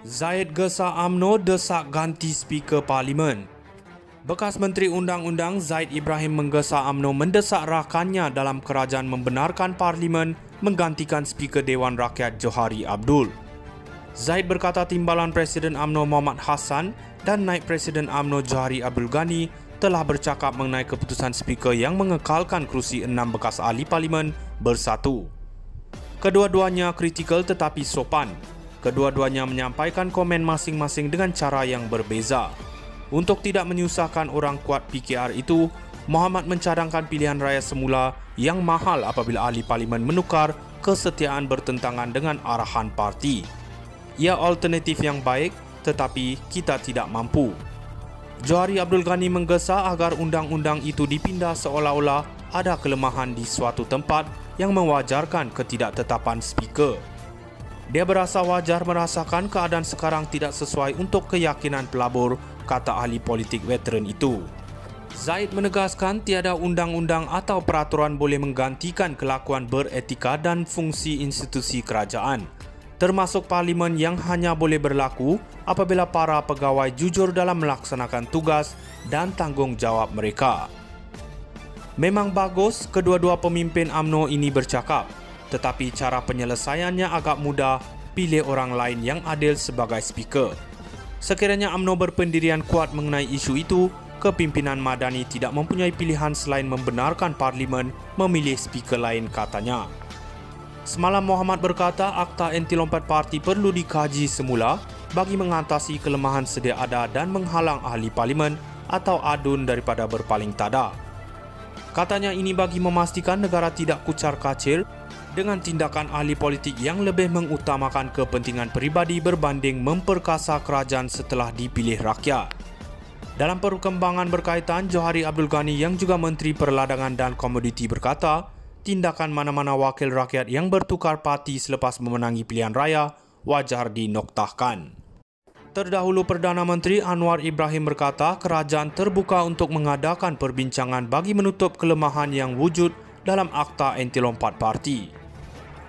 Zaid gesa UMNO desak ganti Speaker Parlimen. Bekas Menteri Undang-Undang Zaid Ibrahim menggesa UMNO mendesak rakannya dalam kerajaan membenarkan Parlimen menggantikan Speaker Dewan Rakyat Johari Abdul. Zaid berkata timbalan Presiden UMNO Muhammad Hassan dan Naib Presiden UMNO Johari Abdul Ghani telah bercakap mengenai keputusan Speaker yang mengekalkan kerusi 6 bekas ahli Parlimen bersatu. Kedua-duanya kritikal tetapi sopan. Kedua-duanya menyampaikan komen masing-masing dengan cara yang berbeza. Untuk tidak menyusahkan orang kuat PKR itu, Muhammad mencadangkan pilihan raya semula yang mahal apabila ahli Parlimen menukar kesetiaan bertentangan dengan arahan parti. Ia alternatif yang baik, tetapi kita tidak mampu. Johari Abdul Ghani menggesa agar undang-undang itu dipindah seolah-olah ada kelemahan di suatu tempat yang mewajarkan ketidaktetapan Speaker. Dia berasa wajar merasakan keadaan sekarang tidak sesuai untuk keyakinan pelabur, kata ahli politik veteran itu. Zaid menegaskan tiada undang-undang atau peraturan boleh menggantikan kelakuan beretika dan fungsi institusi kerajaan, termasuk Parlimen yang hanya boleh berlaku apabila para pegawai jujur dalam melaksanakan tugas dan tanggungjawab mereka. Memang bagus kedua-dua pemimpin UMNO ini bercakap, tetapi cara penyelesaiannya agak mudah, pilih orang lain yang adil sebagai Speaker. Sekiranya UMNO berpendirian kuat mengenai isu itu, kepimpinan Madani tidak mempunyai pilihan selain membenarkan Parlimen memilih Speaker lain, katanya. Semalam Muhammad berkata Akta Anti Lompat Parti perlu dikaji semula bagi mengatasi kelemahan sedia ada dan menghalang ahli Parlimen atau adun daripada berpaling tada. Katanya ini bagi memastikan negara tidak kucar-kacir dengan tindakan ahli politik yang lebih mengutamakan kepentingan peribadi berbanding memperkasa kerajaan setelah dipilih rakyat. Dalam perkembangan berkaitan, Johari Abdul Ghani yang juga Menteri Perladangan dan Komoditi berkata, tindakan mana-mana wakil rakyat yang bertukar parti selepas memenangi pilihan raya wajar dinoktahkan. Terdahulu Perdana Menteri Anwar Ibrahim berkata kerajaan terbuka untuk mengadakan perbincangan bagi menutup kelemahan yang wujud dalam Akta Anti Lompat Parti.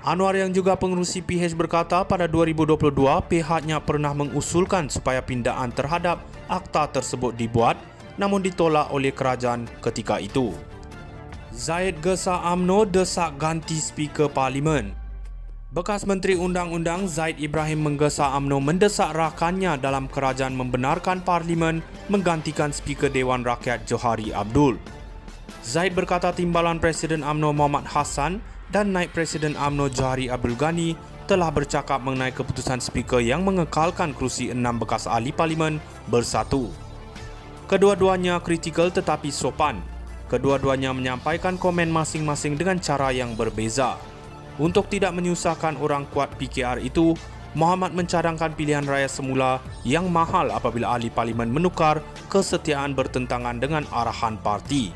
Anwar yang juga pengerusi PH berkata pada 2022 pihaknya pernah mengusulkan supaya pindaan terhadap akta tersebut dibuat namun ditolak oleh kerajaan ketika itu. Zaid gesa UMNO desak ganti Speaker Parlimen. Bekas Menteri Undang-Undang Zaid Ibrahim menggesa UMNO mendesak rakannya dalam kerajaan membenarkan Parlimen menggantikan Speaker Dewan Rakyat Johari Abdul. Zaid berkata timbalan Presiden UMNO Muhammad Hassan dan Naib Presiden UMNO Johari Abdul Ghani telah bercakap mengenai keputusan Speaker yang mengekalkan kerusi 6 bekas ahli Parlimen bersatu. Kedua-duanya kritikal tetapi sopan. Kedua-duanya menyampaikan komen masing-masing dengan cara yang berbeza. Untuk tidak menyusahkan orang kuat PKR itu, Muhammad mencadangkan pilihan raya semula yang mahal apabila ahli Parlimen menukar kesetiaan bertentangan dengan arahan parti.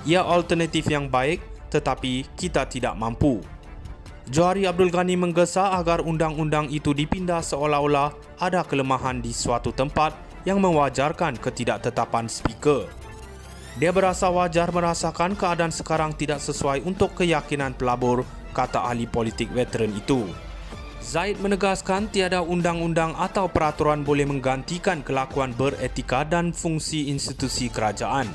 Ia alternatif yang baik, tetapi kita tidak mampu. Johari Abdul Ghani menggesa agar undang-undang itu dipindah seolah-olah ada kelemahan di suatu tempat yang mewajarkan ketidaktetapan Speaker. Dia berasa wajar merasakan keadaan sekarang tidak sesuai untuk keyakinan pelabur, kata ahli politik veteran itu. Zaid menegaskan tiada undang-undang atau peraturan boleh menggantikan kelakuan beretika dan fungsi institusi kerajaan,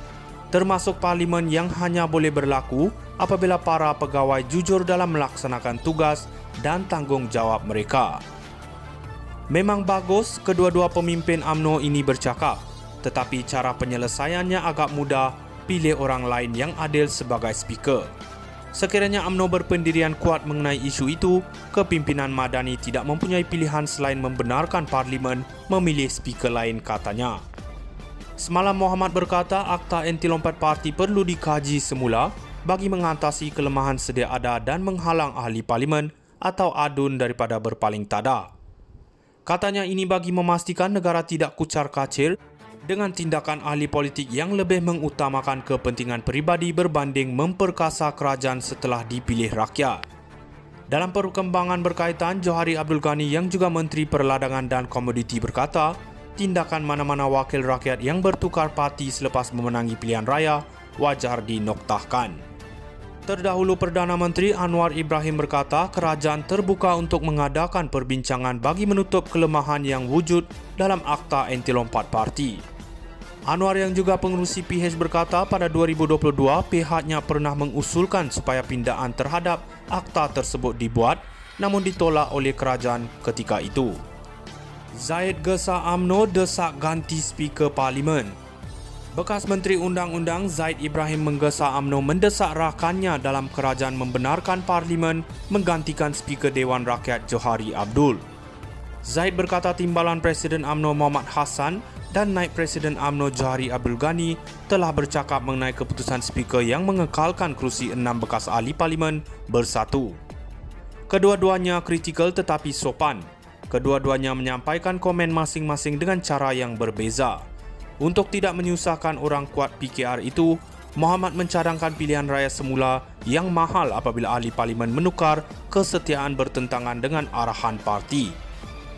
termasuk Parlimen yang hanya boleh berlaku apabila para pegawai jujur dalam melaksanakan tugas dan tanggungjawab mereka. Memang bagus kedua-dua pemimpin UMNO ini bercakap, tetapi cara penyelesaiannya agak mudah, pilih orang lain yang adil sebagai Speaker. Sekiranya UMNO berpendirian kuat mengenai isu itu, kepimpinan Madani tidak mempunyai pilihan selain membenarkan Parlimen memilih Speaker lain, katanya. Semalam Muhammad berkata Akta Anti Lompat Parti perlu dikaji semula bagi mengatasi kelemahan sedia ada dan menghalang ahli Parlimen atau adun daripada berpaling tada. Katanya ini bagi memastikan negara tidak kucar-kacir dengan tindakan ahli politik yang lebih mengutamakan kepentingan peribadi berbanding memperkasa kerajaan setelah dipilih rakyat. Dalam perkembangan berkaitan, Johari Abdul Ghani yang juga Menteri Perladangan dan Komoditi berkata, tindakan mana-mana wakil rakyat yang bertukar parti selepas memenangi pilihan raya wajar dinoktahkan. Terdahulu Perdana Menteri Anwar Ibrahim berkata kerajaan terbuka untuk mengadakan perbincangan bagi menutup kelemahan yang wujud dalam Akta Anti Lompat Parti. Anwar yang juga pengerusi PH berkata pada 2022 pihaknya pernah mengusulkan supaya pindaan terhadap akta tersebut dibuat namun ditolak oleh kerajaan ketika itu. Zaid gesa UMNO desak ganti Speaker Parlimen. Bekas Menteri Undang-Undang Zaid Ibrahim menggesa UMNO mendesak rakannya dalam kerajaan membenarkan Parlimen menggantikan Speaker Dewan Rakyat Johari Abdul. Zaid berkata timbalan Presiden UMNO Muhammad Hassan dan Naib Presiden UMNO Johari Abdul Ghani telah bercakap mengenai keputusan Speaker yang mengekalkan kerusi 6 bekas ahli Parlimen bersatu. Kedua-duanya kritikal tetapi sopan. Kedua-duanya menyampaikan komen masing-masing dengan cara yang berbeza. Untuk tidak menyusahkan orang kuat PKR itu, Muhammad mencadangkan pilihan raya semula yang mahal apabila ahli Parlimen menukar kesetiaan bertentangan dengan arahan parti.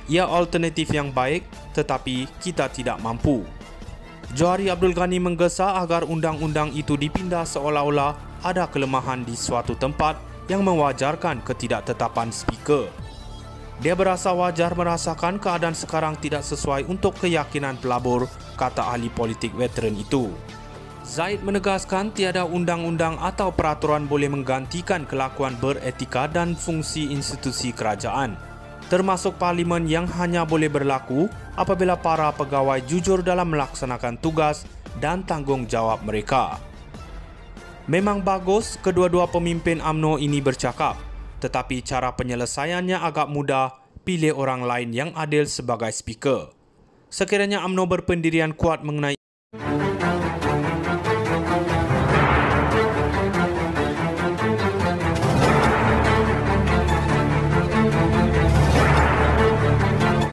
Ia alternatif yang baik tetapi kita tidak mampu. Johari Abdul Ghani menggesa agar undang-undang itu dipindah seolah-olah ada kelemahan di suatu tempat yang mewajarkan ketidaktetapan speaker. Dia berasa wajar merasakan keadaan sekarang tidak sesuai untuk keyakinan pelabur, kata ahli politik veteran itu. Zaid menegaskan tiada undang-undang atau peraturan boleh menggantikan kelakuan beretika dan fungsi institusi kerajaan, termasuk Parlimen yang hanya boleh berlaku apabila para pegawai jujur dalam melaksanakan tugas dan tanggungjawab mereka. Memang bagus kedua-dua pemimpin UMNO ini bercakap, tetapi cara penyelesaiannya agak mudah, pilih orang lain yang adil sebagai speaker. Sekiranya UMNO berpendirian kuat mengenai